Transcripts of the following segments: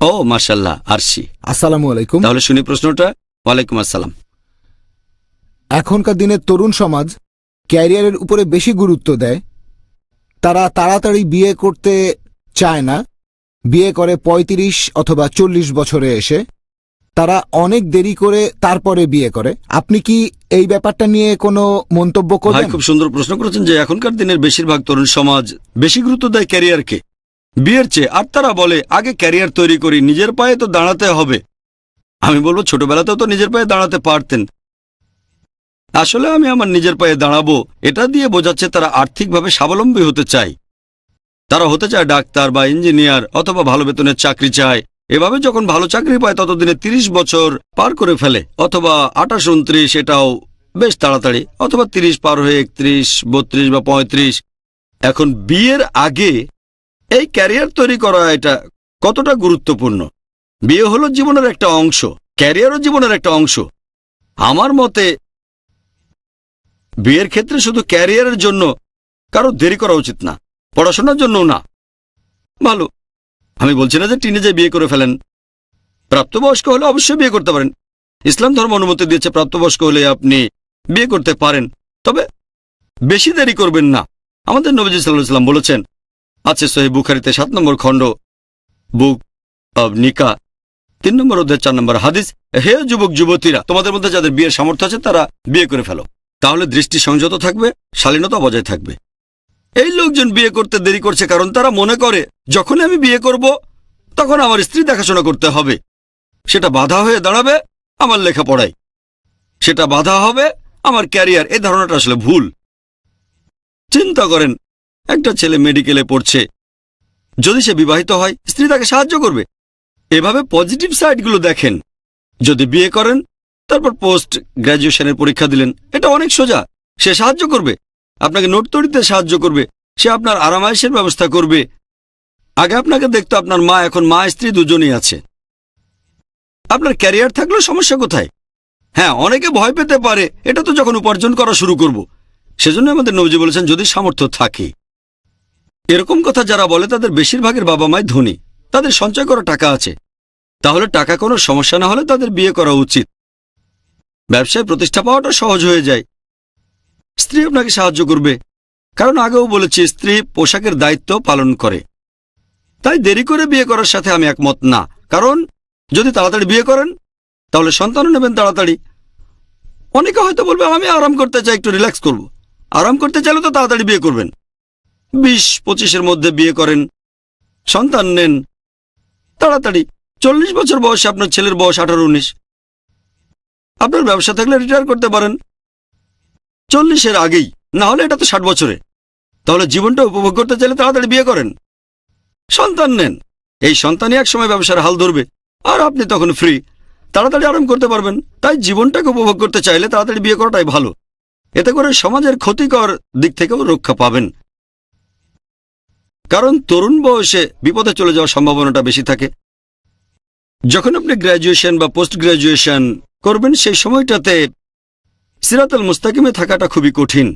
ও মাশাআল্লাহ, আরশি। আসসালামু আলাইকুম। তাহলে শুনি প্রশ্নটা। ওয়ালাইকুম আসসালাম। এখনকার দিনের তরুণ সমাজ ক্যারিয়ারের উপরে বেশি গুরুত্ব দেয়। তারা তাড়াতাড়ি বিয়ে করতে চায় না, বিয়ে করে ৩৫ অথবা ৪০ বছরে এসে। তারা অনেক দেরি করে তারপরে বিয়ে করে। আপনি কি এই ব্যাপারটা নিয়ে কোনো মন্তব্য ভাই করবেন? খুব সুন্দর প্রশ্ন করেছেন যে এখনকার দিনের বেশিরভাগ তরুণ সমাজ বেশি গুরুত্ব দেয় ক্যারিয়ারকে বিয়ের চেয়ে। আর তারা বলে আগে ক্যারিয়ার তৈরি করি, নিজের পায়ে তো দাঁড়াতে হবে। আমি বলবো ছোটবেলাতেও তো নিজের পায়ে দাঁড়াতে পারতেন। আসলে আমি আমার নিজের পায়ে দাঁড়াবো এটা দিয়ে বোঝাচ্ছে তারা আর্থিকভাবে স্বাবলম্বী হতে চায়। তারা হতে চায় ডাক্তার বা ইঞ্জিনিয়ার অথবা ভালো বেতনের চাকরি চায়। এভাবে যখন ভালো চাকরি পায় ততদিনে ৩০ বছর পার করে ফেলে, অথবা ২৮, ২৯, এটাও বেশ তাড়াতাড়ি, অথবা ৩০ পার হয়ে ৩১, ৩২ বা ৩৫। এখন বিয়ের আগে এই ক্যারিয়ার তৈরি করা এটা কতটা গুরুত্বপূর্ণ? বিয়ে হলো জীবনের একটা অংশ, ক্যারিয়ারও জীবনের একটা অংশ। আমার মতে বিয়ের ক্ষেত্রে শুধু ক্যারিয়ারের জন্য কারো দেরি করা উচিত না, পড়াশোনার জন্যও না। ভালো, আমি বলছি না যে টিনেজে বিয়ে করে ফেলেন। প্রাপ্তবয়স্ক হলে অবশ্যই বিয়ে করতে পারেন। ইসলাম ধর্ম অনুমতি দিয়েছে প্রাপ্তবয়স্ক হলে আপনি বিয়ে করতে পারেন, তবে বেশি দেরি করবেন না। আমাদের নবীজি সাল্লাল্লাহু আলাইহি ওয়াসাল্লাম বলেছেন, আছে সহিহ বুখারীতে ৭ নম্বর খণ্ড, বুক অব নিকা, ৩ নম্বর অধ্যায় ৪ নম্বর হাদিস, হে যুবক যুবতীরা, তোমাদের মধ্যে যাদের বিয়ের সামর্থ্য আছে তারা বিয়ে করে ফেলো, তাহলে দৃষ্টি সংযত থাকবে, শালীনতা বজায় থাকবে। এই লোকজন বিয়ে করতে দেরি করছে কারণ তারা মনে করে যখন আমি বিয়ে করব তখন আমার স্ত্রী দেখাশোনা করতে হবে, সেটা বাধা হয়ে দাঁড়াবে আমার লেখাপড়ায়, সেটা বাধা হবে আমার ক্যারিয়ার। এই ধারণাটা আসলে ভুল। চিন্তা করেন, একটা ছেলে মেডিকেলে পড়ছে, যদি সে বিবাহিত হয় স্ত্রী তাকে সাহায্য করবে। এভাবে পজিটিভ সাইডগুলো দেখেন। যদি বিয়ে করেন তারপর পোস্ট গ্র্যাজুয়েশনের পরীক্ষা দিলেন, এটা অনেক সোজা। সে সাহায্য করবে, আপনাকে নোট তৈরিতে সাহায্য করবে, সে আপনার আরামায়েশের ব্যবস্থা করবে। আগে আপনাকে দেখতো আপনার মা, এখন মা স্ত্রী দুজনেই আছে। আপনার ক্যারিয়ার থাকলেও সমস্যা কোথায়? হ্যাঁ, অনেকে ভয় পেতে পারে, এটা তো যখন উপার্জন করা শুরু করব। সেজন্য আমাদের নবীজি বলেছেন যদি সামর্থ্য থাকে। এরকম কথা যারা বলে তাদের বেশিরভাগের বাবা মাই ধনী, তাদের সঞ্চয় করা টাকা আছে, তাহলে টাকা কোনো সমস্যা না হলে তাদের বিয়ে করা উচিত। ব্যবসায় প্রতিষ্ঠা পাওয়াটা সহজ হয়ে যায়। স্ত্রী আপনাকে সাহায্য করবে, কারণ আগেও বলেছি স্ত্রী পোশাকের দায়িত্ব পালন করে। তাই দেরি করে বিয়ে করার সাথে আমি একমত না, কারণ যদি তাড়াতাড়ি বিয়ে করেন তাহলে সন্তানও নেবেন তাড়াতাড়ি। অনেকে হয়তো বলবে আমি আরাম করতে চাই, একটু রিল্যাক্স করব। আরাম করতে চাইলে তো তাড়াতাড়ি বিয়ে করবেন। ২০-২৫-এর মধ্যে বিয়ে করেন, সন্তান নেন তাড়াতাড়ি। ৪০ বছর বয়সে আপনার ছেলের বয়স ১৮-১৯। আপনার ব্যবসা থাকলে রিটায়ার করতে পারেন ৪০-এর আগেই, না হলে এটা তো ৬০ বছরে। তাহলে জীবনটা উপভোগ করতে চাইলে তাড়াতাড়ি বিয়ে করেন, সন্তান নেন। এই সন্তানই এক সময় ব্যবসার হাল ধরবে আর আপনি তখন ফ্রি, তাড়াতাড়ি আরাম করতে পারবেন। তাই জীবনটাকে উপভোগ করতে চাইলে তাড়াতাড়ি বিয়ে করাটাই ভালো। এতে করে সমাজের ক্ষতিকর দিক থেকেও রক্ষা পাবেন, কারণ তরুণ বয়সে বিপদে চলে যাওয়ার সম্ভাবনাটা বেশি থাকে। যখন আপনি গ্র্যাজুয়েশন বা পোস্ট গ্র্যাজুয়েশন করবেন সেই সময়টাতে সিরাতুল মুস্তাকিমে থাকাটা খুবই কঠিন।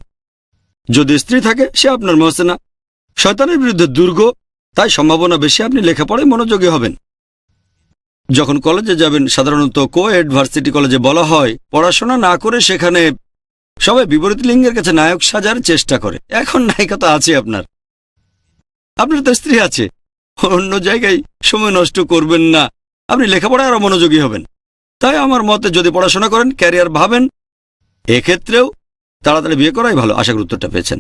যদি স্ত্রী থাকে সে আপনার মহসেনা, শয়তানের বিরুদ্ধে দুর্গ, তাই সম্ভাবনা বেশি আপনি লেখাপড়ায় মনোযোগী হবেন। যখন কলেজে যাবেন, সাধারণত কো-এড ভার্সিটি কলেজে বলা হয় পড়াশোনা না করে সেখানে সবাই বিপরীত লিঙ্গের কাছে নায়ক সাজার চেষ্টা করে। এখন নায়িকা তো আছে আপনার তো স্ত্রী আছে, অন্য জায়গায় সময় নষ্ট করবেন না, আপনি লেখাপড়ায় আরো মনোযোগী হবেন। তাই আমার মতে যদি পড়াশোনা করেন, ক্যারিয়ার ভাবেন, এক্ষেত্রেও তাড়াতাড়ি বিয়ে করাই ভালো। আশা করি উত্তরটা পেয়েছেন।